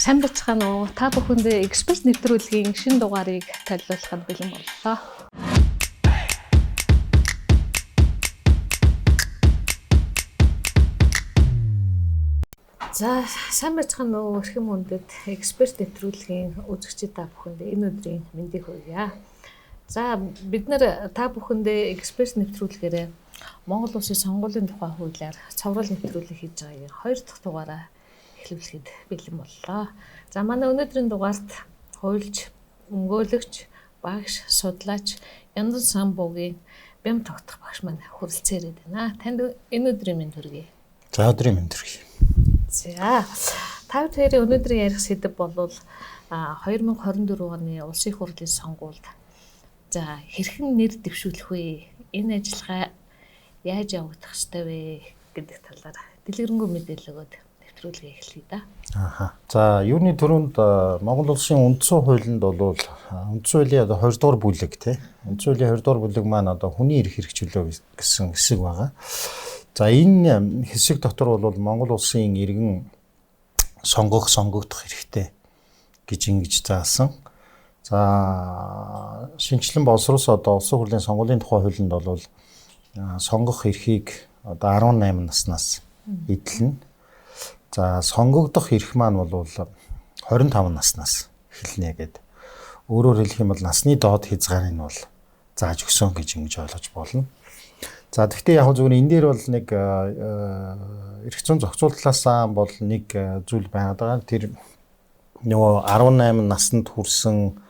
Сайн бацхан уу. Та бүхэндээ эксперт нэвтрүүлгийн шинэ дугаарыг танилцуулахад бэлэн боллоо. За, сайн бацхан уу. Эрхэм хүндэт эксперт нэвтрүүлгийн үзэгчид та бүхэндээ энэ өдрийн мэндийг хүргье. За, бид нэр та бүхэндээ эксперт нэвтрүүлгээрээ Монгол Улсын сонгуулийн тухай хуулиар цовруул нэвтрүүлэг хийж байгаагийн 2 дахь дугаараа эхлүүлэхэд бэлэн боллоо. За манай өнөөдрийн дугаарт хуульч, өмгөөлөгч, багш, судлаач Яндан Самбуугийн бям тогтох багш маань хүрэлцээр байна. Танд энэ өдрийн мэнд хүргэе. За өдрийн мэнд хүргэе. За та бүхэн өнөөдрийн ярих сэдэв бол 2024 оны улсын их хурлын сонгуульд за хэрхэн нэр дэвшүүлэх вэ? Энэ ажиллагаа яаж явагдах ёстой вэ гэдэг талаар дэлгэрэнгүй мэдээлэл өгөөд нэвтрүүлгээ эхлэе да. За юуны төрөнд Монгол Улсын үндсэн хуулинд бол үндсэн хуулийн 2 дугаар бүлэг тий. Үндсэн хуулийн 2 дугаар бүлэг маань хүний эрх хэрэгчлөө гэсэн хэсэг байгаа. За энэ хэсэг дотор бол Монгол Улсын иргэн сонгогдох хэрэгтэй гэж ингэж заасан. За шинжлэн боловсроос улсын хурлын сонгуулийн тухай хуулинд бол сонгох эрхийг 18 наснаас эдэлнэ. За сонгогдох эрх маань бол 25 наснаас эхэлнэ гэдэг. Өөрөөр хэлэх юм бол насны доод хязгаарыг нь бол зааж өгсөн гэж ингэж ойлгож болно. За гэхдээ яг зөвхөн энэ дээр бол нэг эрх зүйн зохицуулалтаас бол нэг зүйл байгаад байгаа. Тэр нөгөө 18 наснд хүрсэн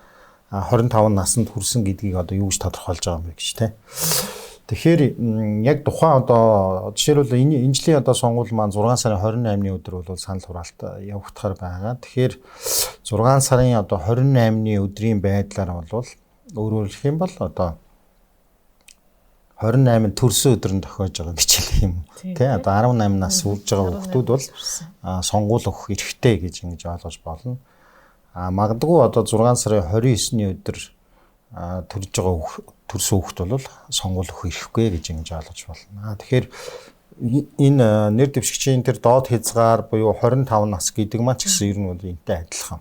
25 наснд хүрсэн гэдгийг юу гэж тодорхойлж байгаа юм бэ гэж тийм. Тэгэхээр яг тухайн жишээлбэл энэ жилийн сонгуул маань 6 сарын 28-ны өдөр бол санал хураалт явагдахаар байгаа. Тэгэхээр 6 сарын 28-ны өдрийн байдлаар бол өөрөөр хэлэх юм бол 28 төрсөн өдөр нь тохиож байгаа гэж хэлэх юм. Тэ 18 нас хүрж байгаа хүүхдүүд бол сонгуул өгөх эрхтэй гэж ингэж ойлгож болно. Магадгүй 6 сарын 29-ний өдөр төрж байгаа төрсөн хүүхд бол сонгуул өгөх эрхгүй гэж ингэж ойлгож байна. Тэгэхээр энэ нэр дэвшигчийн тэр доод хязгаар буюу 25 нас гэдэг маань ч гэсэн ер нь бол энэтэй адилхан.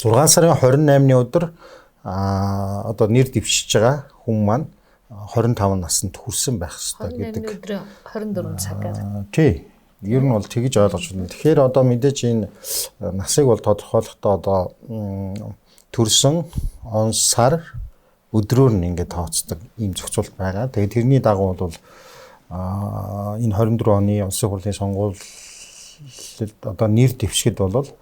6 сарын 28-ны өдөр нэр дэвшиж байгаа хүн маань 25 наснд хүрсэн байх ёстой гэдэг. Өдөр 24 цагаар. Тий. Ер нь бол тэгж ойлгож байна. Тэгэхээр мэдээж энэ насыг бол тодорхойлохдоо төрсөн он сар өдрөөр нь ингээд тооцдог ийм зохицуулт байгаа. Тэгээд тэрний дагуу бол энэ 24 оны улсын хурлын сонгуульд нэр дэвшгэд бол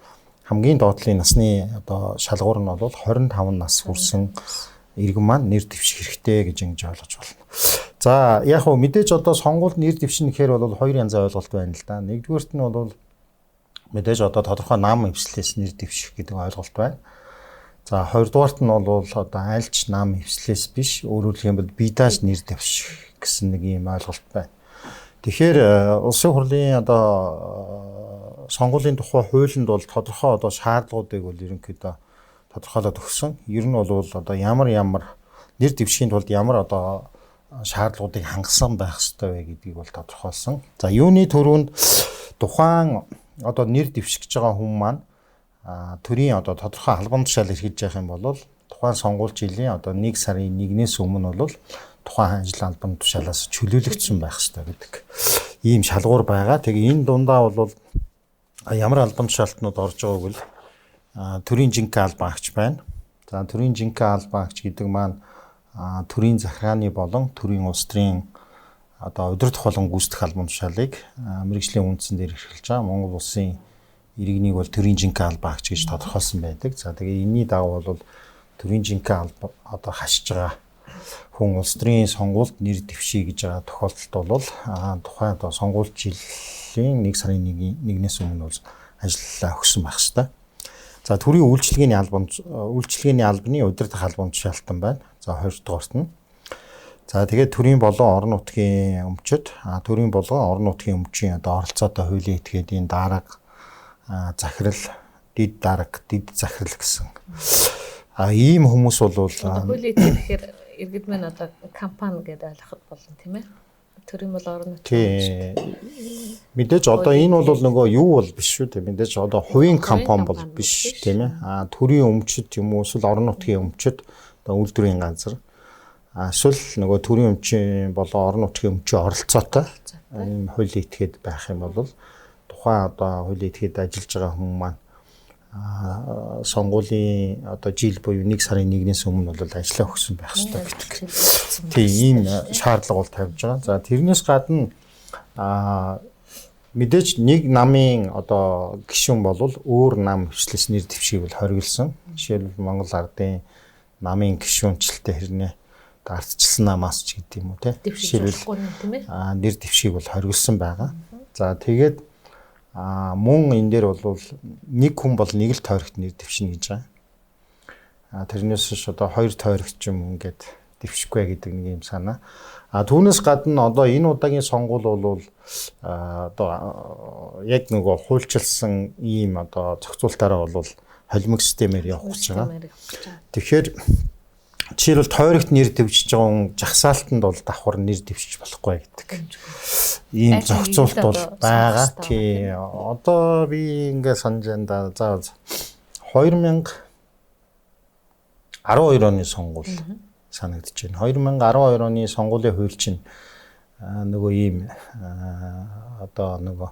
хамгийн доотлын насны шалгуур нь бол 25 нас хүрсэн иргэн маань нэр дэвших хэрэгтэй гэж ингэж ойлгож байна. За яг хөө мэдээж сонгуульд нэр дэвшнэ гэхээр бол 2 янзын ойлголт байна л да. Нэгдүгээрт нь бол мэдээж тодорхой нам эвслээс нэр дэвших гэдэг ойлголт байна. За хоёрдугаарт нь бол айлч нам эвслээс биш өөрөөр хэлэх юм бол бие дааж нэр дэвших гэсэн нэг ийм ойлголт байна. Тэгэхээр улсын хурлын сонгуулийн тухай хуулинд бол тодорхой шаардлагуудыг бол ерөнхийдөө тодорхойлоод өгсөн. Ер нь бол ямар нэр дэвшихийн тулд ямар шаардлагуудыг хангасан байх ёстой вэ гэдгийг бол тодорхойлсон. За юуны төрөнд тухайн нэр дэвшиж байгаа хүн маань төрийн тодорхой албан тушаал эрхэлж явах юм бол тухайн сонгуульч жилийн 1 сарын 1-ээс өмнө бол тухайн ажил албан тушаалаас чөлөөлөгдсөн байх ёстой гэдэг ийм шалгуур байгаа. Тэгээ энэ дундаа бол ямар албан тушаалтнууд орж байгааг бол төрийн жинхэнэ албан агч байна. За төрийн жинхэнэ албан агч гэдэг маань төрийн захиргааны болон төрийн улс төрийн удирдах болон гүйцэтгэх албан тушаалыг мэргэжлийн үндсэн дээр эрхэлж байгаа. Монгол улсын иргэнийг бол төрийн жинхэнэ албан агч гэж тодорхойлсон байдаг. За тэгээ энэний дагуу бол төрийн жинхэнэ албан хашиж байгаа хүн улс төрийн сонгуульд нэр дэвшиж гэж байгаа тохиолдолд бол тухайн сонгуульч жилийн 1 сарын 1-ээс өмнө бол ажиллалаа өгсөн байх ёстой. За төрийн үйлчилгээний албаны удирдах албан тушаалтан байна. За 2 дугаарт нь. За тэгээд төрийн болон орон нутгийн өмчөд төрийн болон орон нутгийн өмчийн оролцоотой хуулийн этгээдийн дарга захирал, дид дарга, дид захирал гэсэн. Ийм хүмүүс бол хуулийн гэхээр иргэд маань компани гэдээ ойлгоход болно тийм ээ. Тэр юм бол орон тий мэдээж одоо энэ бол нөгөө юу бол биш шүү дээ. Мэдээж одоо хувийн компани бол биш тийм ээ. Төрийн өмчөд юм уу эсвэл орон нутгийн өмчөд одоо үйлдвэрийн газар эсвэл нөгөө төрийн өмчийн болон орон нутгийн өмчийн оролцоотой ийм хуулийн этгээд байх юм бол тухайн одоо хуулийн этгээд ажиллаж байгаа хүмүүс маань сонгуулийн одоо жил буюу 1 сарын 1-ээс өмнө бол ажиллаа өгсөн байх хэрэгтэй гэдэг. Тийм ийм шаардлага бол тавьж байгаа. За тэрнээс гадна мэдээж нэг намын одоо гишүүн бол өөр нам хвшлээс нэр дэвшгийг бол хориглосон. Жишээлбэл Монгол Ардын намын гишүүнчлэлтэй хэрнээ ардчилсан намаас ч гэдэг юм уу те. Жишээлбэл нэр дэвшгийг бол хориглосон байгаа. За тэгээд мөн энэ дээр бол нэг хүн бол нэг л тойрогт нэр дэвшнэ гэж байгаа. Тэрнээс ш одоо хоёр тойрогт ч юм ингээд дэвшихгүй гэдэг нэг юм санаа. Түүнээс гадна одоо энэ удаагийн сонгуул бол одоо яг нөгөө хуульчилсан ийм одоо зохицуултаараа бол холимог системээр явах гэж байгаа. Тэгэхээр жишээлбэл тойрогт нэр дэвшиж байгаа хүн жагсаалтанд бол давхар нэр дэвшиж болохгүй гэдэг. Ийм зохицуулт бол байгаа. Тий. Одоо би ингээд санаж байна да. За 2012 оны сонгуул санагдаж байна. 2012 оны сонгуулийн хууль чинь нөгөө ийм одоо нөгөө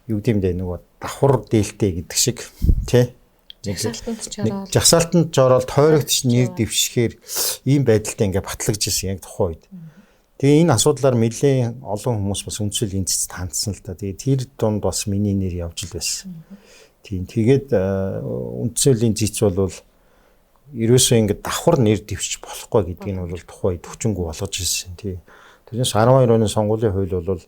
юу гэмдэ нөгөө давхар дээлтэй гэдэг шиг тий. Жагсаалтанд жороод тойрогт нэр дэвшихээр ийм байдалтай ингээд батлагдж ирсэн яг тухайн үед. Тэгээ энэ асуудлаар нэлээд олон хүмүүс бас үндсэл энцэц тандсан л да. Тэгээ тэр дунд бас миний нэр явж л байсан. Тийм. Тэгээд үндсэлийн зэц бол ерөөсөө ингээд давхар нэр дэвшиж болохгүй гэдгийг нь бол тухайн үед хүчингү болгож ирсэн. Тий. Тэрнээс 12 оны сонгуулийн хууль бол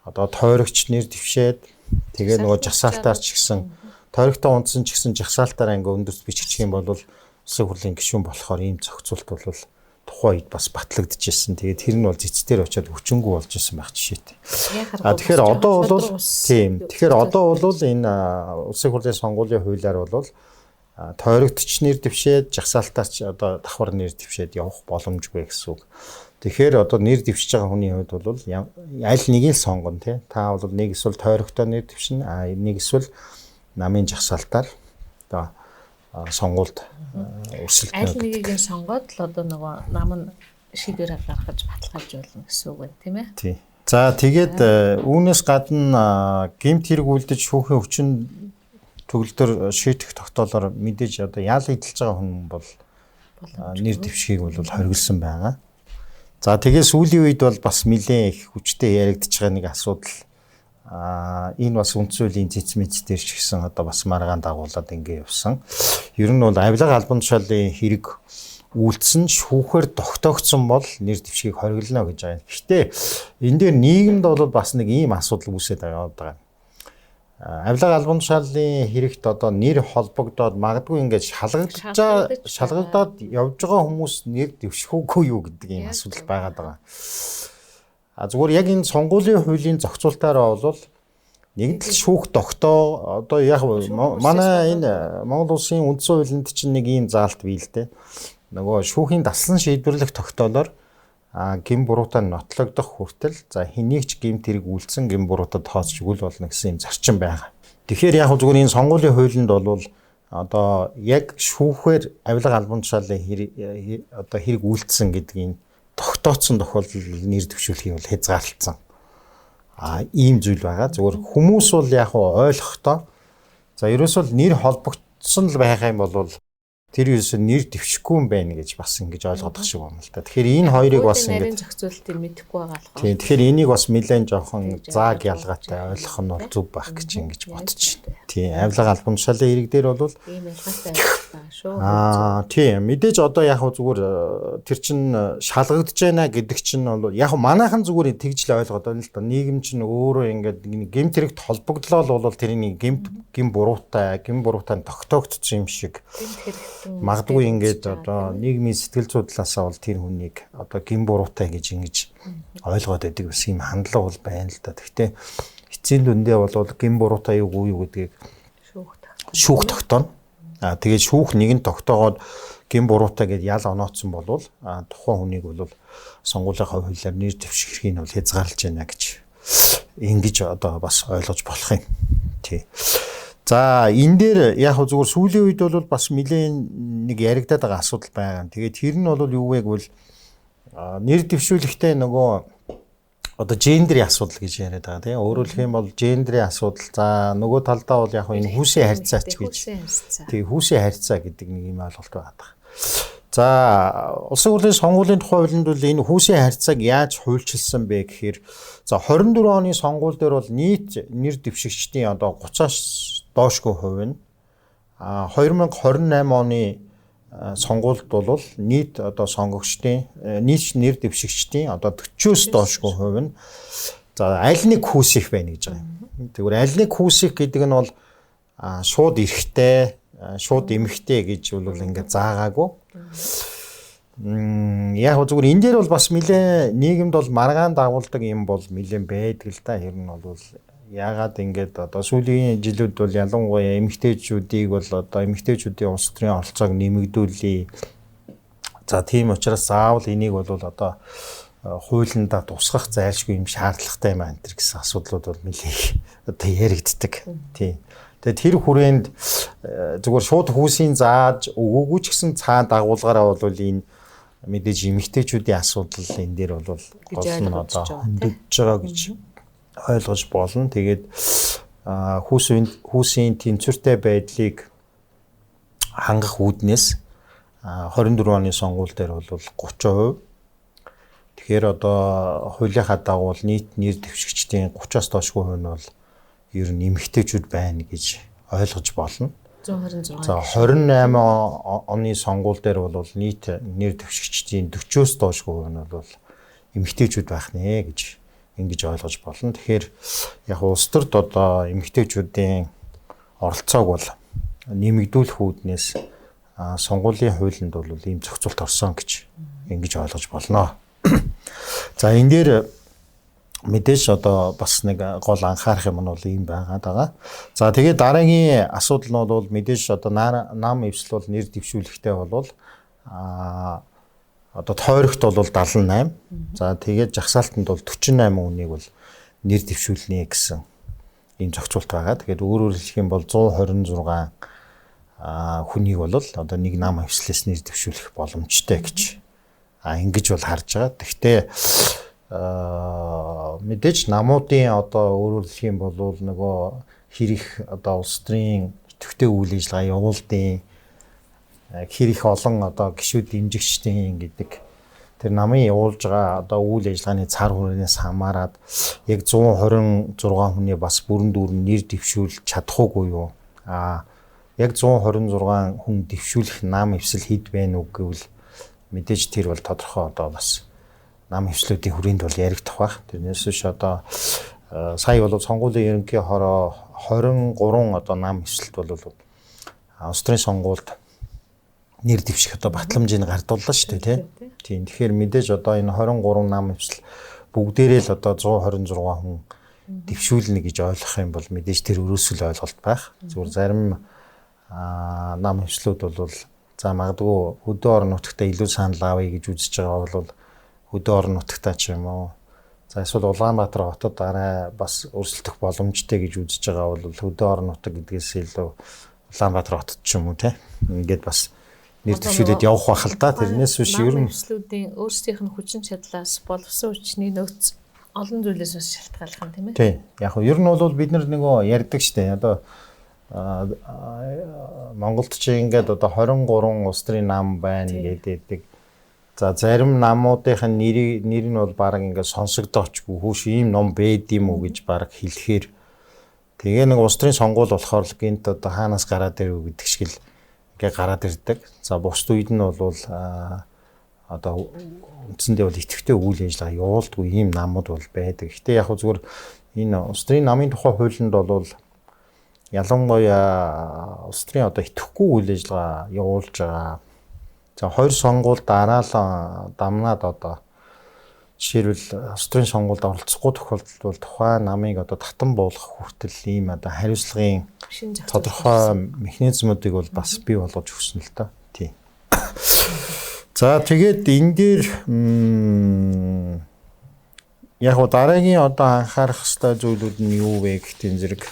одоо тойрогч нэр дэвшээд тэгээ нөгөө жагсаалтаар ч гэсэн тойрогтой унтсан ч гэсэн жагсаалтаар ингээ өндөрт биччих юм бол улсын хурлын гишүүн болохоор ийм зохицуулт бол тухайн үед бас батлагдчихсэн. Тэгээд тэр нь бол зэцтэр очиад хүчингү болж исэн байх жишээтэй. Тэгэхээр одоо бол тийм. Тэгэхээр одоо бол энэ улсын хурлын сонгуулийн хуулиар бол тойрогтч нэр дэвшээд жагсаалтаар ч одоо давхар нэр дэвшээд явах боломжгүй гэсэн үг. Тэгэхээр одоо нэр дэвшиж байгаа хүний хувьд бол аль нэгийг л сонгоно тий. Та бол нэг эсвэл тойрогтой нэр дэвшин нэг эсвэл намын жагсаалтаар одоо сонгуульд өрсөлдөх. Аль нэгийг сонгоод л одоо нөгөө нам нь шийдвэр гаргаж баталгаажуулна гэсэн үг байна тийм ээ. Тий. За тэгээд үүнээс гадна гэмт хэрэг үлдэж шүүхийн хүчин төгөлдөр шийдэх тогтоолоор мэдээж одоо яал идэлж байгаа хүн бол нэр дэвшгийг бол хориглосон байгаа. За тэгээд сүүлийн үед бол бас нэлээд их хүчтэй яригдж байгаа нэг асуудал энэ бас үндсүүлийн цэц мэд дээр ч гэсэн одоо бас маргаан дагуулад ингэ явсан. Ер нь бол авилга албан тушаалын хэрэг үйлдсэн шүүхээр тогтоогдсон бол нэр дэвшгийг хориглоно гэж байгаа. Гэхдээ энэ дээр нийгэмд бол бас нэг ийм асуудал үүсээд байгаа. Авилга албан тушаалын хэрэгт одоо нэр холбогдоод магадгүй ингэж шалгагдаад явж байгаа хүмүүс нэр дэвшихүүгүй юу гэдэг ийм асуудал байгаад байгаа. Зүгээр яг энэ сонгуулийн хуулийн зохицуултаараа бол нэгдэл шүүх тогтоо одоо яг манай энэ Монгол улсын үндсэн хуулинд чинь нэг ийм заалт бий л дээ. Нөгөө шүүхийн даслан шийдвэрлэх тогтоолоор гин буруутаа нотлогдох хүртэл за хэнийг ч гэмт хэрэг үйлдсэн гин буруутад тооцож өгөл болно гэсэн юм зарчим байгаа. Тэгэхээр яг зүгээр энэ сонгуулийн хуулинд бол одоо яг шүүхээр авилга албан тушаалын хэрэг үйлдсэн гэдгийг тогтооцсон тохиолдолд нэр дэвшүүлэхийг бол хязгаарлалцсан. Ийм зүйл байгаа. Зүгээр хүмүүс бол яг ойлгохдоо за ерөөсөө нэр холбогдсон л байх юм бол тэр ерөөсөө нэр дэвшихгүй юм байна гэж бас ингэж ойлгох шиг байна л да. Тэгэхээр энэ хоёрыг бас ингэж зохицуултыг мэдэхгүй байгаа л. Тийм. Тэгэхээр энийг бас нэлээд жоохон зааг ялгаатай ойлгох нь бол зөв байх гэж ингэж бодож байна. Тийм. Авилга албан тушаалын хэрэг дээр бол ийм ялгаатай байна шүү. Тийм. Мэдээж одоо яг зүгээр тэр чин шалгагдж байна гэдэг чинь бол яг манайхан зүгээр тэгж л ойлгоод байна л да. Нийгэм чинь өөрөө ингээд гэмт хэрэгт холбогдлоо бол тэрний гим буруутай тогтоогдсон юм шиг. Магадгүй ингээд одоо нийгмийн сэтгэл судлаасаа бол тэр хүнийг одоо гин буруутай гэж ингэж ойлгоод байдаг бас юм хандлага бол байна л да. Гэхдээ эцсийн дүндээ бол гин буруутай юу гэдгийг шүүх тогтооно. Тэгээд шүүх нэгэн тогтоогоод гин буруутай гэдээ ял онооцсон болвол тухайн хүнийг бол сонгуулийн хуулиар нэр дэвших хэргийг бол хязгаарлаж байна гэж ингэж одоо бас ойлгож болох юм. Тий. За энэ дээр яг зүгээр сүүлийн үед бол бас нэлээд нэг яригадаад байгаа асуудал байгаа. Тэгээд тэр нь бол юу вэ гэвэл нэр дэвшүүлэхдээ нөгөө одоо гендерийн асуудал гэж яриад байгаа тийм. Өөрөөр хэлэх юм бол гендерийн асуудал. За нөгөө талдаа бол яг энэ хүүсийн харьцаач гэж. Тий, хүүсийн харьцаа гэдэг нэг юм ойлголт байгаа. За улсын хурлын сонгуулийн тухай хуулинд бол энэ хүүсийн харьцааг яаж хуульчилсан бэ гэхээр за 24 оны сонгууль дээр бол нийт нэр дэвшигчдийн одоо 30-аас доошгүй хувь нь 2028 оны сонгуульд бол нийт одоо сонгогчдын нийт нэр дэвшигчдийн одоо 40-оос доошгүй хувь нь за аль нэг хүүсих байна гэж байгаа юм. Тэгвэл аль нэг хүүсих гэдэг нь бол шууд эрэгтэй, шууд эмэгтэй гэж бол ингээд заагаагүй. Яг зүгээр энэ дээр бол бас нэлээ нийгэмд бол маргаан дагуулдаг юм бол нэлээ байдаг л да. Ер нь бол яагаад ингээд одоо сүүлийн жилүүд бол ялангуяа эмэгтэйчүүдийг бол одоо эмэгтэйчүүдийн улс төрийн оролцоог нэмэгдүүлээ. За тийм учраас заавал энийг бол одоо хуулиндаа тусгах зайлшгүй юм шаардлагатай юм аа гэсэн асуудлууд бол нэлээ одоо яригддаг. Тийм. Тэгээд тэр хүрээнд зүгээр шууд хүүсийн зааж өгөөгүй ч гэсэн цаана дагуулгаараа бол энэ мэдээж эмэгтэйчүүдийн асуудал энэ дээр бол гол нь одоо хөндөгдөж байгаа гэж ойлгож болно. Тэгээд хүүсийн тэнцвэртэй байдлыг хангах үүднээс 24 оны сонгууль дээр бол 30%. Тэгэхээр одоо хуулийнхаа дагуу нийт нэр дэвшигчдийн 30-аас доошгүй хувь нь бол ер нь эмэгтэйчүүд байна гэж ойлгож болно. 126. За 28 оны сонгууль дээр бол нийт нэр дэвшигчдийн 40-оос доошгүй хувь нь бол эмэгтэйчүүд байх нэ гэж ингэж ойлгож болно. Тэгэхээр яг улс төрд одоо эмэгтэйчүүдийн оролцоог бол нэмэгдүүлэх үүднээс сонгуулийн хуулинд бол ийм зохицуулт орсон гэж ингэж ойлгож болно. За энэ дээр мэдээж одоо бас нэг гол анхаарах юм нь бол ийм байгаа. За тэгээд дараагийн асуудал нь бол мэдээж одоо нам эвсэл бол нэр дэвшүүлэхтэй бол одоо тойрогт бол 78. За тэгээд жагсаалтанд бол 48 хүнийг бол нэр дэвшүүлнэ гэсэн ийм зохицуулт байгаа. Тэгээд өөрөөр хэлэх юм бол 126 хүнийг бол одоо нэг нам эвслээс нэр дэвшүүлэх боломжтой гэж ингэж бол харж байгаа. Гэхдээ мэдээж намуудын одоо өөрөөр хэлэх юм бол нөгөө хэрэг одоо улс төрийн идэвхтэй үйл ажиллагаа явуулдیں۔ Хэрэг олон одоо гишүүд дэмжигчдийн гэдэг тэр намын явуулж байгаа одоо үйл ажиллагааны цар хүрээнээс хамаарат яг 126 хүний бас бүрэн дүүрэн нэр дэвшүүлж чадахгүй юу? Яг 126 хүн дэвшүүлэх нам эвсэл хэд байна уу гэвэл мэдээж тэр бол тодорхой одоо бас нам эвслүүдийн хүрээнд бол яригдах байх. Тэрнээс биш одоо сая бол сонгуулийн ерөнхий хороо 23 одоо нам эвсэлт бол улс төрийн сонгуульд нэр дэвших одоо батламжийг гардууллаа шүү дээ тийм. Тэгэхээр мэдээж одоо энэ 23 нам эвсэл бүгдээрээ л одоо 126 хүн дэвшүүлнэ гэж ойлгох юм бол мэдээж тэр өрөөсөл ойлголт байх. Зүгээр зарим нам эвслүүд бол за магадгүй хөдөө орон нутагтаа илүү санал авъя гэж үзэж байгаа бол хөдөө орон нутагтаа ч юм уу. За эсвэл Улаанбаатар хотод арай бас өрсөлдөх боломжтой гэж үзэж байгаа бол хөдөө орон нутаг гэдгээс илүү Улаанбаатар хотод ч юм уу те. Ингээд бас нэр дэвшүүлээд явах байх л да. Тэрнээс биш ер нь эвслүүдийн өөрсдийнх нь хүчин чадлаас боловсон хүчний нөөц олон зүйлээс бас шалтгааллах юм тийм ээ. Тийм. Яг нь ер нь бол бид нар нөгөө ярьдаг штэ. Одоо Монголд ч ингээд одоо 23 улс төрийн нам байна гэдэг. За зарим намуудынх нь нэр нь бол баг ингээд сонсогдоочгүй хүүш ийм ном байд юм уу гэж баг хэлэхээр тэгээ нэг улс төрийн сонгуул болохоор л гинт одоо хаанаас гараад ирв гэдэг шиг л ингээд гараад ирдэг. За бусд үед нь бол одоо үндсэндээ бол идэвхтэй үйл ажиллагаа явуулдаггүй ийм намууд бол байдаг. Гэтэ яг зүгээр энэ улс төрийн намын тухай хуулинд бол ялангуяа улс төрийн одоо идэвхгүй үйл ажиллагаа явуулж байгаа. За хоёр сонгуул дараалан дамнаад одоо жишээлбэл улс төрийн сонгуульд оролцохгүй тохиолдолд бол тухайн намыг одоо татан буулгах хүртэл ийм одоо хариуцлагын тодорхой механизмуудыг бол бас бий болгож өгсөн л доо. Тийм. За тэгээд энэ дээр яг уу дараагийн одоо анхаарах хэвээр зүйлүүд нь юу вэ гэх энэ зэрэг.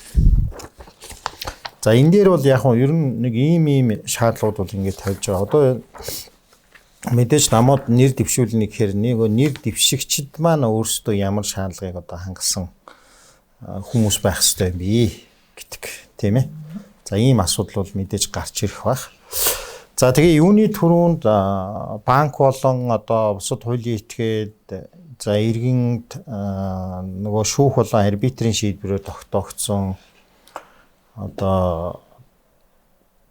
За энэ дээр бол яг уу ер нь нэг ийм шаардлагууд бол ингээд тавьж байгаа. Одоо мэдээж намууд нэр дэвшүүлнэ гэхээр нэг нэр дэвшигчд маань өөрсдөө ямар шаардлагыг одоо хангасан хүмүүс байх хэрэгтэй юм бэ гэдэг тийм ээ. За ийм асуудал бол мэдээж гарч ирэх байх. За тэгээ юуны түрүүнд банк болон одоо бусад хуулийн этгээд за иргэнд нөгөө шүүх болон арбитрийн шийдвэрээр тогтоогдсон одоо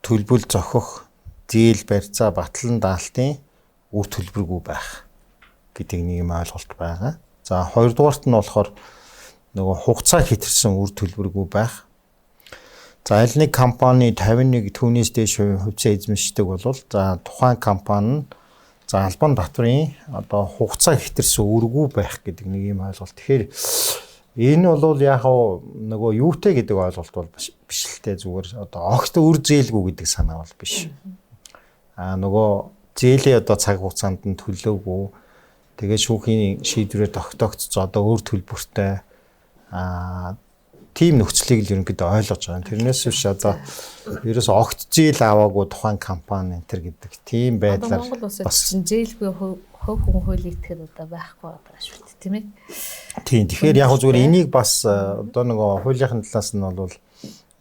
төлбөл зохих зээл барьцаа батлан даалтын үр төлбөргүй байх гэдэг нэг юм ойлголт байгаа. За хоёрдугаарт нь болохоор нөгөө хугацаа хэтэрсэн үр төлбөргүй байх. За аль нэг компани 51 түүнээс дээш хувьцаа эзэмшдэг бол за тухайн компани нь за албан татврын одоо хугацаа хэтэрсэн үргүй байх гэдэг нэг юм ойлголт. Тэгэхээр энэ бол яг нөгөө юутэй гэдэг ойлголт бол биш л те зүгээр одоо огт үр зээлгүй гэдэг санаа бол биш. Нөгөө зээлээ одоо цаг хугацаанд нь төлөөгүй тэгээ шүүхийн шийдвэрээр тогтоогдсон одоо өөр төлбөртэй тийм нөхцөлийг л ерөнхийдөө ойлгож байгаа. Тэрнээс биш одоо ерөөс огт зээл аваагүй тухайн компани энэ төр гэдэг тийм байдлаар бас зээлгүй хөв хүн хуулийн этгээд одоо байхгүй байгаа шүү дээ тийм ээ. Тийм тэгэхээр яг зүгээр энийг бас одоо нөгөө хуулийнхын талаас нь бол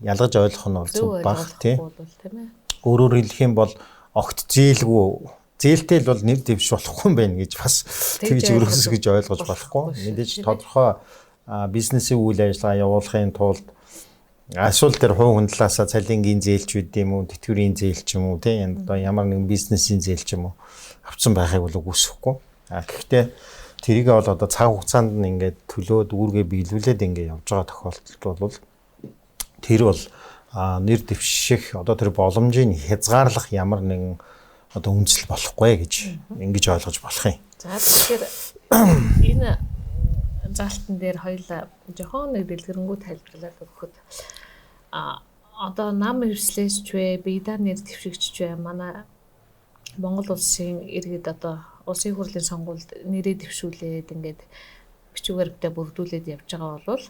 ялгаж ойлгох нь бол зөв баг тийм. Өөрөөр хэлэх юм бол огт зээлтэй л бол нэр дэвш болохгүй юм байна гэж бас тэгж өрөөс гэж ойлгож болохгүй. Мэдээж тодорхой бизнесийн үйл ажиллагаа явуулахын тулд асуул дээр хувь хүндлаасаа цалингийн зээлч үт юм уу, тэтгэврийн зээл ч юм уу тийм одоо ямар нэгэн бизнесийн зээл ч юм уу авцсан байхыг бол үгүйсэхгүй. Гэхдээ тэрийг бол одоо цаг хугацаанд нь ингээд төлөөд үүргээ биелүүлээд ингээд явж байгаа тохиолдолд бол тэр бол нэр дэвших одоо тэр боломжийг хязгаарлах ямар нэгэн одоо үндэслэл болохгүй гэж ингэж ойлгож болох юм. За тэгэхээр энэ заалтан дээр хоёулаа жохон нэг дэлгэрэнгүй тайлбарлаад өгөхөд одоо нам хвслээч вэ, бийдаа нэр дэвшигч вэ манай Монгол улсын иргэд одоо улсын хурлын сонгуульд нэрээ дэвшүүлээд ингээд бичвэртэй бүрдүүлээд явж байгаа бол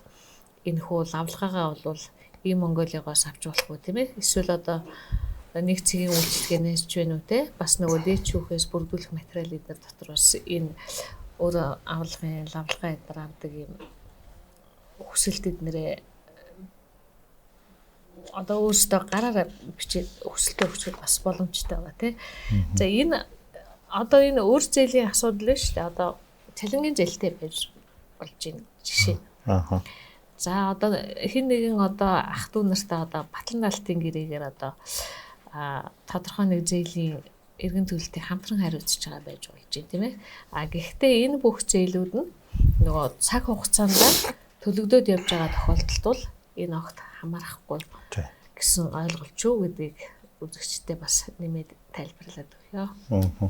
энэ хүү лавлгаагаа бол ийм Монголиогоос авч болохгүй тийм ээ. Эсвэл одоо нэг цэгийн үйлчлэгээнээс ч вэ нү те бас нөгөө дээд шүүхээс бүрдүүлэх материалын дээр дотроос энэ өөр авлагын лавлгаа эдэр авдаг юм хүсэлтэд нэрээ одоо өөрсдөө гараараа бичээд хүсэлтээ өгчөд бас боломжтой байгаа тий. За энэ одоо энэ өөр зээлийн асуудал биш үү? Одоо цалингийн зээлтэй байж болж байна жишээ. За одоо хэн нэгэн одоо ах дүү нартай одоо батлан даалтын гэрээгээр одоо тодорхой нэг зээлийн эргэн төлөлтийг хамтран хариуцж байгаа байж болж байна тийм ээ. Гэхдээ энэ бүх зээлүүд нь нөгөө цаг хугацаанд төлөгдөөд явж байгаа тохиолдолд бол энэ огт хамаарахгүй гэсэн ойлголт шүү гэдгийг үзэгчтэй бас нэмээд тайлбарлаад өгье.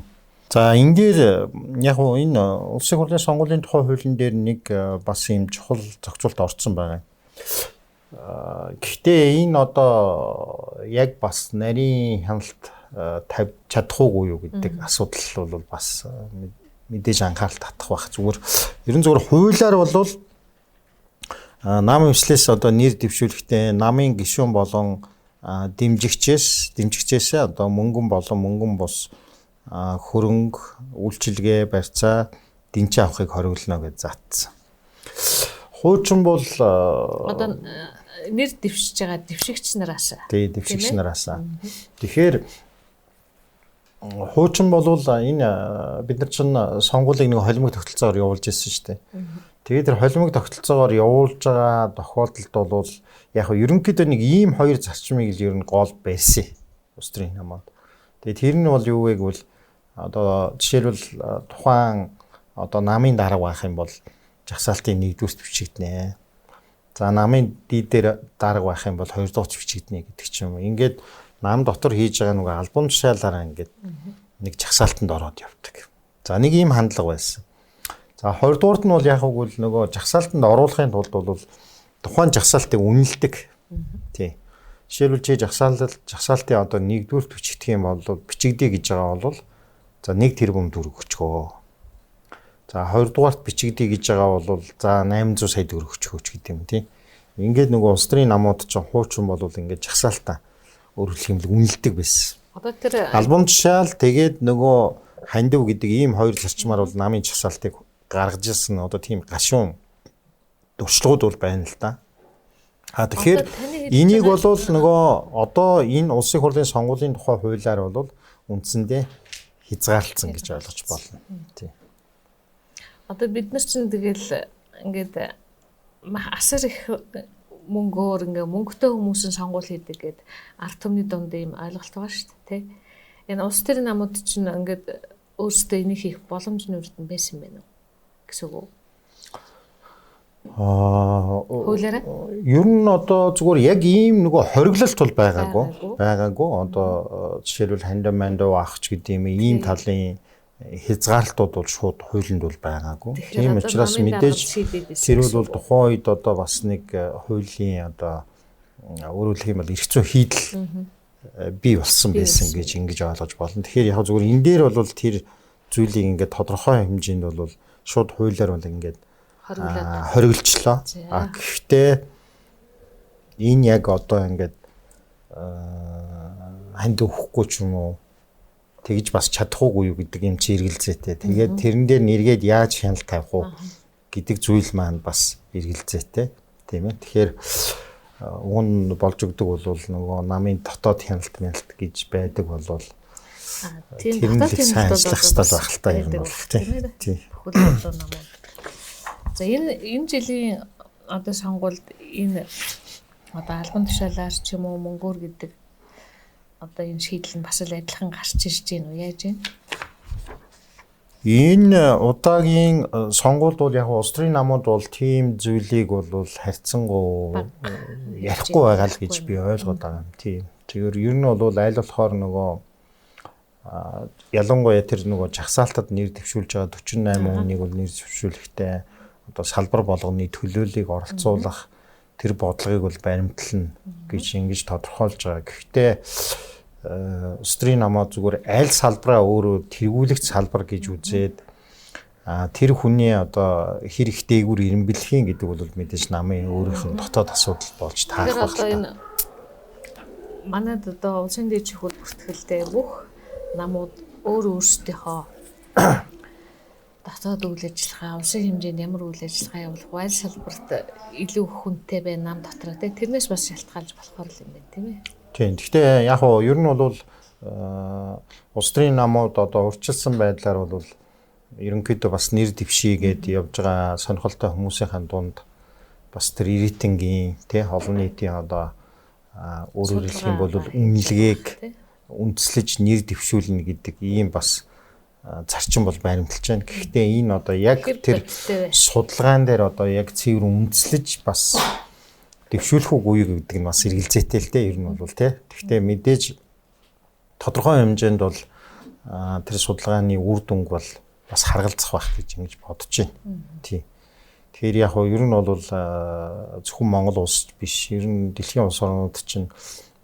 За ингээд яг уу энэ улсын хурлын сонгуулийн тухай хуулийн дээр нэг бас юм чухал зохицуулт орсон байгаа. Гэхдээ энэ одоо яг бас нарийн хяналт тавьж чадахгүй юу гэдэг асуудал бол бас мэдээж анхаарал татах байх. Зүгээр ерөн зүгээр хуулиар бол нам хвслээс одоо нэр дэвшүүлэхдээ намын гишүүн болон дэмжигчээс одоо мөнгөн болон мөнгөн бус хөрөнгө үйлчилгээ барьцаа дэнчээ авахыг хориглоно гэж заасан. Хуучин бол одоо нэр дэвшиж байгаа дэвшигч нараас. Тий, дэвшигч нараас. Тэгэхээр хуучин бол энэ бид нар чинь сонгуулийг нэг холимог тогтолцоогоор явуулж ирсэн шүү дээ. Тэгээд тэр холимог тогтолцоогоор явуулж байгаа тохиолдолд бол яг нь ерөнхийдөө нэг ийм хоёр зарчмыг л ер нь гол барьсан. Улс төрийн намууд. Тэгээд тэр нь бол юу вэ гэвэл одоо жишээлбэл тухайн одоо намын дарга байх юм бол жагсаалтын 1-р бичигднэ. За намын дээр дарга байх юм бол 2-р бичигднэ гэдэг ч юм уу. Ингээд нам дотор хийж байгаа нэг албан тушаалаараа ингээд нэг жагсаалтанд ороод явдаг. За нэг ийм хандлага байсан. За 2-дуурт нь бол яг үгүй нөгөө жагсаалтанд оруулахын тулд бол тухайн жагсаалтыг үнэлдэг. Тий. Жишээлбэл чи жагсаалтын одоо 1-р бичигдэх юм бол бичигдээ гэж байгаа бол За 1 тэрбум төгрөг өчгөө. За 2 дугаарт бичигдъя гэж байгаа бол за 800 сая төгрөг өчгөөч гэдэг юм тийм. Ингээд нөгөө улс төрийн намууд ч хуучин бол ингээд жагсаалтаа өөрөлдөх юм л үнэлдэг байсан. Одоо тэр Албан тушаал тэгээд нөгөө хандив гэдэг ийм хоёр зарчмаар бол намын жагсаалтыг гаргаж ирсэн одоо тийм гашуун туршлагууд бол байна л да. Тэгэхээр энийг бол нөгөө одоо энэ улсын хурлын сонгуулийн тухай хуулиар бол үндсэндээ хязгаарлалцсан гэж ойлгож болно. Тийм. Одоо бид нар чинь тэгэл ингээд асар их мөнгөөр ингээ мөнгөтэй хүмүүсийн сонгуул хийдэг гэд ард түмний дунд ийм ойлголт байгаа шүү дээ, тий. Энэ улс төрийн намууд чинь ингээд өөрсдөө энийг хийх боломж нь өртөн байсан байна уу гэсэн үг. Хуулиараа ер нь одоо зүгээр яг ийм нөгөө хориглолт бол байгаагүй. Одоо жишээлбэл хандамандуу авах ч гэдэг юм ийм талын хязгаарлалтууд бол шууд хуулинд бол байгаагүй. Тийм учраас мэдээж тэр бол тухайн үед одоо бас нэг хуулийн одоо өөрөөр хэлэх юм бол эрх зүйн хийдэл бий болсон байсан гэж ингэж ойлгож болно. Тэгэхээр яг зүгээр энэ дээр бол тэр зүйлийг ингээд тодорхой хэмжээнд бол шууд хуулиар бол ингээд хориглолцлоо. Гэхдээ энэ яг одоо ингээд ханд өгөхгүй ч юм уу тэгж бас чадахгүй юу гэдэг юм чи эргэлзээтэй. Тэгээд тэрэн дээр нэргээд яаж хяналт тавих уу гэдэг зүйл маань бас эргэлзээтэй. Тийм ээ. Тэгэхээр уун болж өгдөг бол нөгөө намын дотоод хяналт гэж байдаг бол тийм дотоод хяналт ажиллах хэрэгтэй байх л та юм бол тийм. За энэ жилийн одоо сонгуульд энэ одоо албан тушаалаар ч юм уу мөнгөөр гэдэг одоо энэ шийдэл нь бас л адилхан гарч ирж байна уу яаж вэ? Энэ удаагийн сонгуульд бол яг улс төрийн намууд бол тийм зүйлийг бол харьцангуй ярихгүй байгаа л гэж би ойлгоод байгаа юм. Тийм. Тэгэхээр ер нь бол аль болохоор нөгөө ялангуяа тэр нөгөө жагсаалтад нэр дэвшүүлж байгаа 48 хүнийг бол нэр дэвшүүлэхдээ одоо салбар болгоны төлөөллийг оролцуулах тэр бодлогыг бол баримтлана гэж ингэж тодорхойлж байгаа. Гэхдээ улс төрийн намаа зүгээр аль салбараа өөрөө тэргүүлэгч салбар гэж үзээд тэр хүний одоо хэр их дээгүүр ирэмблэхийн гэдэг бол мэдээж намын өөрийнх нь дотоод асуудал болж таарах байна. Манайд одоо улсын дэд хөл бүртгэлтэй бүх намууд өөрсдийнхөө дотоод үйл ажиллагаа, улсын хэмжээнд ямар үйл ажиллагаа явуулах, аль салбарт илүү хүнтэй байна нам дотроо тэрнээс бас шалтгаалж болохоор л юм байна тийм ээ. Тийм. Гэхдээ яг нь ер нь бол улс төрийн намууд одоо урьдчилсан байдлаар бол ерөнхийдөө бас нэр дэвшийгээд явж байгаа сонирхолтой хүмүүсийн дунд бас тэр рейтингийн тий олон нийтийн одоо өөрөөр хэлэх юм бол үнэлгээг үндэслэж нэр дэвшүүлнэ гэдэг ийм бас зарчим бол баримталж байна. Гэхдээ энэ одоо яг тэр судалгаан дээр одоо яг цэвэр үндэслэж бас дэвшүүлэх үгүй гэдэг нь бас эргэлзээтэй л дээ ер нь бол тий. Гэхдээ мэдээж тодорхой хэмжээнд бол тэр судалгааны үр дүнг бол бас харгалзах байх гэж ингэж бодож байна. Тий. Тэгэхээр яг ер нь бол зөвхөн Монгол улс биш ер нь дэлхийн улс орнууд чинь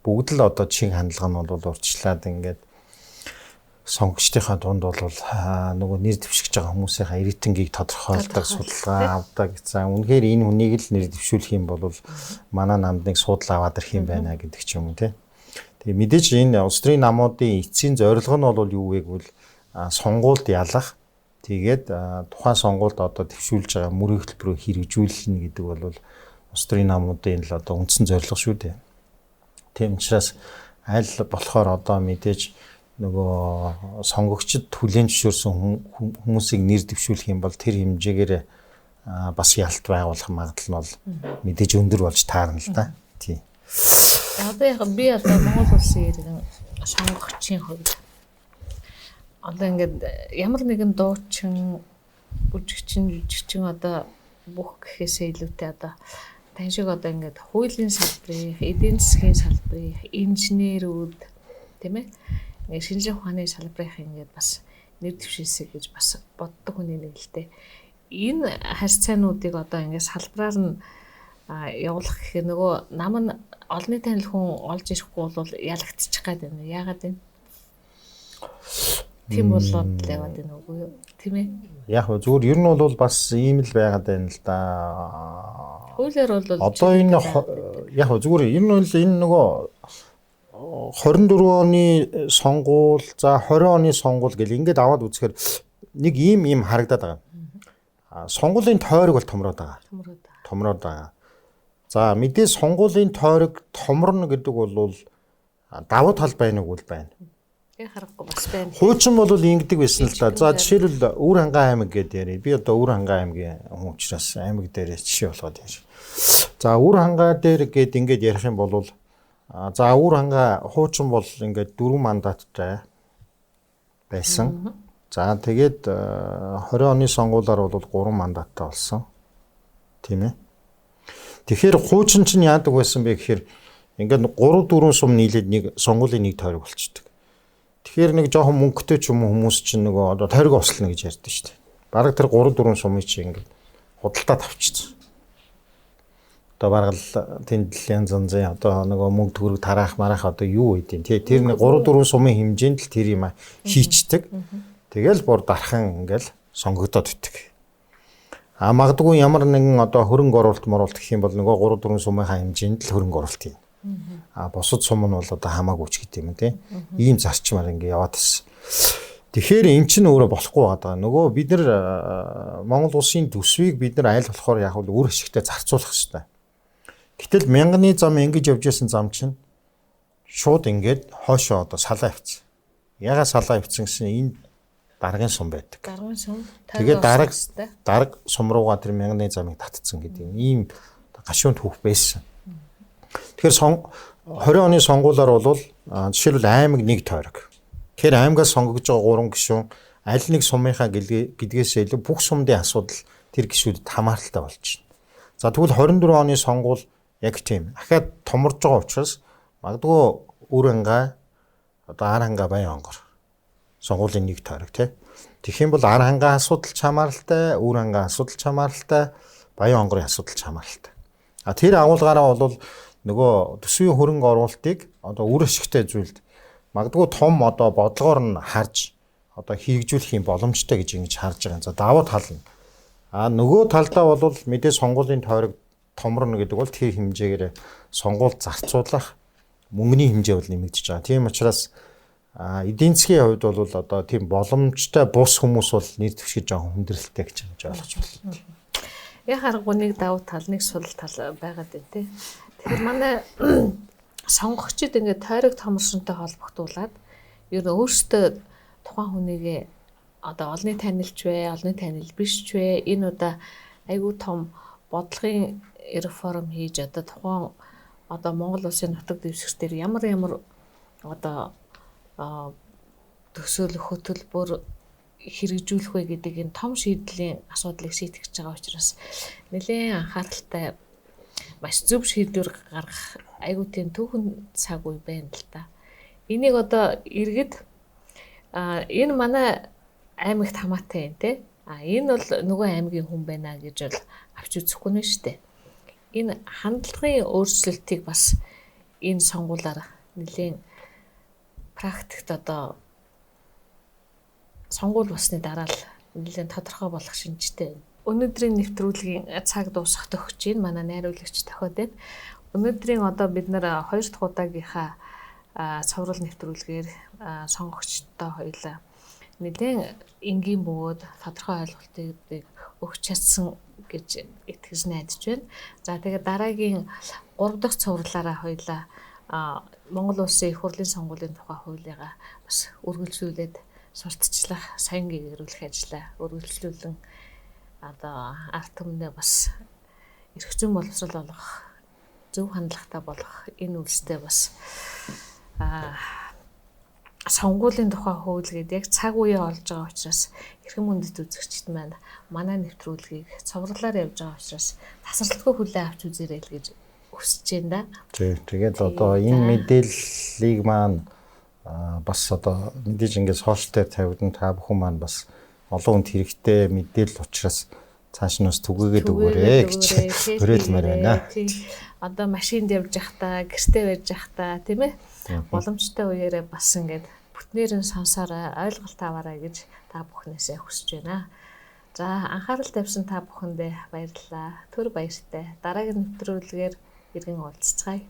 бүгд л одоо чин хандлага нь бол урьдчилаад ингээд сонгогчдынхаа дунд бол нөгөө нэр дэвшиж байгаа хүмүүсийнхаа рейтингийг тодорхойлдог судалгаа авдаг. За үнэхээр энэ хүнийг л нэр дэвшүүлэх юм бол манай намд нэг судал аваад ирэх юм байна гэдэг ч юм уу тий. Тэгээ мэдээж энэ улс төрийн намуудын эцсийн зорилго нь бол юу вэ гэвэл сонгуульд ялах. Тэгээд тухайн сонгуульд одоо дэвшүүлж байгаа мөрийн хөтөлбөрөөр хэрэгжүүлнэ гэдэг бол улс төрийн намуудын л одоо үндсэн зорилго шүү дээ. Тийм учраас аль болохоор одоо мэдээж нөгөө сонгогчд хүлээн зөвшөөрсөн хүмүүсийг нэр дэвшүүлэх юм бол тэр хэмжээгээр бас ялт байгуулах магадлал нь бол мэдээж өндөр болж таарна л да. Тий. Одоо яг би одоо Монгол улсын иргэн сонгогчийн хувьд одоо ингээд ямар нэгэн дуучин, бүжигчин, жүжигчин одоо бүх гэхээсээ илүүтэй одоо тань шиг одоо ингээд хуулийн салбарын, эдийн засгийн салбарын, инженерүүд тийм ээ ингээд шинжлэх ухааны салбарынх ингээд бас нэр дэвшээсэй гэж бас боддог хүний нэг л дээ. Энэ харьцаануудыг одоо ингээд салбараар нь явуулах гэхээр нөгөө нам нь олонний танил хүн олж ирэхгүй бол ялагдчих гээд байна. Яагаад вэ? тийм болоод л яваад байна үгүй юу? Тийм ээ. Яг зүгээр ер нь бол бас ийм л байгаад байна л да. Хуулиар бол Одоо энэ яг зүгээр ер нь л энэ нөгөө 24 оны сонгуул за 20 оны сонгуул гэл ингээд аваад үзэхээр нэг ийм харагдаад байгаа. Сонгуулийн тойрог бол томроод байгаа. Томроод байгаа. За мэдээ сонгуулийн тойрог томорно гэдэг бол давуу тал байна уу байна. Яг харахгүй бас байна. Хуучин бол ингэдэг байсан л да. За жишээлбэл Өвөр хангаан аймаг гэдэг ярив. Би одоо Өвөр хангаан аймгийн хүн учраас аймаг дээр жишээ болгоод яаш. За Өвөр хангаа дээр гээд ингээд ярих юм бол за Өвөр хангаа хуучин бол ингээд 4 мандаттай байсан. За тэгээд 20 оны сонгуулиар бол 3 мандаттай болсон. Тийм ээ. Тэгэхээр хуучин чинь яадаг байсан бэ гэхээр ингээд 3-4 сум нийлээд нэг сонгуулийн нэг тойрог болчдөг. Тэгэхээр нэг жоохон мөнгөтэй ч юм уу хүмүүс чинь нөгөө одоо тойрог ослно гэж ярьдэн шүү дээ. Бараг тэр 3-4 сумын чинь ингээд худалдаа тавьчихсан. Одоо бараг л тэмдэглэлийн занзын одоо нөгөө мөнгө төгрөг тараах марах одоо юу байдیں۔ Тэр нэг 3-4 сумын хэмжээнд л тэр юм хийчдэг. Тэгэл бүр дархан ингээл сонгогдоод өгдөг. Магадгүй ямар нэгэн одоо хөрөнгө оруулалт гэх юм бол нөгөө 3-4 сумынхаа хэмжээнд л хөрөнгө оруулалт юм. Бусад сум нь бол одоо хамаагүй ч гэдэг юм тийм. Ийм зарчмаар ингээ яваад ирсэн. Тэгэхээр эн чинь өөрөө болохгүй байгаа. Нөгөө бид нар Монгол улсын төсвийг бид нар аль болохоор яг үр ашигтай зарцуулах хэрэгтэй. Гэтэл мянганы зам ингэж явж исэн зам чинь шууд ингээд хоошоо одоо салаа авчихсан. Ягаад салаа авчихсан гэсэн энэ даргын сум байдаг. Даргын сум. Тэгээд дарга сум руугаа тэр мянганы замыг татцсан гэдэг ийм гашуун түүх байсан. Тэгэхээр 20 оны сонгуулиар бол жишээлбэл аймаг нэг тойрог. Тэгэхээр аймагаас сонгогдож байгаа 3 гишүүн аль нэг сумынхаа гэдгээс илүү бүх сумдын асуудал тэр гишүүдэд хамааралтай болж байна. За тэгвэл 24 оны сонгуул яг тийм. Ахаад томорж байгаа учраас магадгүй Өвөр хангаа одоо Ар хангаа Баян онгор сонгуулийн нэг тойрог тий. Тэгэх юм бол Ар хангаа асуудал ч хамааралтай, Өвөр хангаа асуудал ч хамааралтай, Баян онгорын асуудал ч хамааралтай. Тэр агуулгаараа бол нөгөө төсвийн хөрөнгө оруулалтыг одоо үр ашигтай зүйлд магадгүй том одоо бодлогоор нь харж одоо хэрэгжүүлэх юм боломжтой гэж ингэж харж байгаа. За давуу тал нь. Нөгөө талдаа бол мэдээ сонгуулийн тойрог томорно гэдэг бол тэр хэмжээгээр сонгуул зарцуулах мөнгөний хэмжээ бол нэмэгдэж байгаа. Тийм учраас эдийн засгийн хувьд бол одоо тийм боломжтой бус хүмүүс бол нэр дэвшиж жоохон хүндрэлтэй гэж ойлгож байна. Яг харахгүй нэг давуу тал, нэг сул тал байгаад байна тий. Тэгэхээр манай сонгогчид ингээд тойрог томорсонтой холбогдуулаад ер нь өөрсдөө тухайн хүнийгээ одоо олонний танилч вэ, олонний танил биш ч вэ, энэ удаа айгүй том бодлогын реформ хийж одоо тухайн одоо Монгол улсын нутаг дэвсгэр дээр ямар одоо төсөөлөх хөтөлбөр хэрэгжүүлэх вэ гэдэг энэ том шийдлийн асуудлыг шийдэж байгаа учраас нэлээд анхааралтай маш зөв шийдвэр гаргах айгүй тийм түүхэн цаг үе байна л да. Энийг одоо иргэд энэ манай аймагт хамаатай юм те. Энэ бол нөгөө аймгийн хүн байна гэж бол авч үзэхгүй нэ штэ. Энэ хандлагын өөрчлөлтийг бас энэ сонгуулиар нэлээд практикт одоо сонгуул болсны дараа л нэлээд тодорхой болох шинжтэй байна. Өнөөдрийн нэвтрүүлгийн цаг дуусах төгсөж байна. Манай найруулагч тохиод байна. Өнөөдрийн одоо бид нэр 2 дахь удаагийнхаа цовруул нэвтрүүлгээр сонгогчтой хоёулаа нэлээд энгийн бөгөөд тодорхой ойлголтыг өгч чадсан гэж итгэж найдаж байна. За тэгээд дараагийн 3 дахь цовруулаараа хоёулаа Монгол Улсын их хурлын сонгуулийн тухай хуулигаа бас үргэлжлүүлээд сурталчлах, сайн гэрүүлэх ажлаа үргэлжлүүлэн одоо ард түмнээ бас эрх зүйн боловсрол олгох, зөв хандлагатай болгох энэ үйлстэй бас сонгуулийн тухай хууль гэдэг яг цаг үеэ олж байгаа учраас эрхэм хүндэт үзэгчид маань манай нэвтрүүлгийг цовруулаар явж байгаа учраас тасралтгүй хүлээн авч үзээрэй л гэж хүсэж байна да. Тэгээд одоо энэ мэдээллийг маань бас одоо мэдээж ингээд сошиал дээр тавьдан та бүхэн маань бас олон хүнд хэрэгтэй мэдээлэл учраас цааш нь бас түгээгээд өгөөрэй гэж хөрөөлмөр байна. Одоо машинд явж байхдаа, гэртээ байж байхдаа тийм ээ боломжтой үеэрээ бас ингээд бүтнээр нь сонсороо ойлголт аваарай гэж та бүхнээсээ хүсэж байна. За анхаарал тавьсан та бүхэндээ баярлалаа. Түр баяртай. Дараагийн нэвтрүүлгээр иргэн уулзцгаая.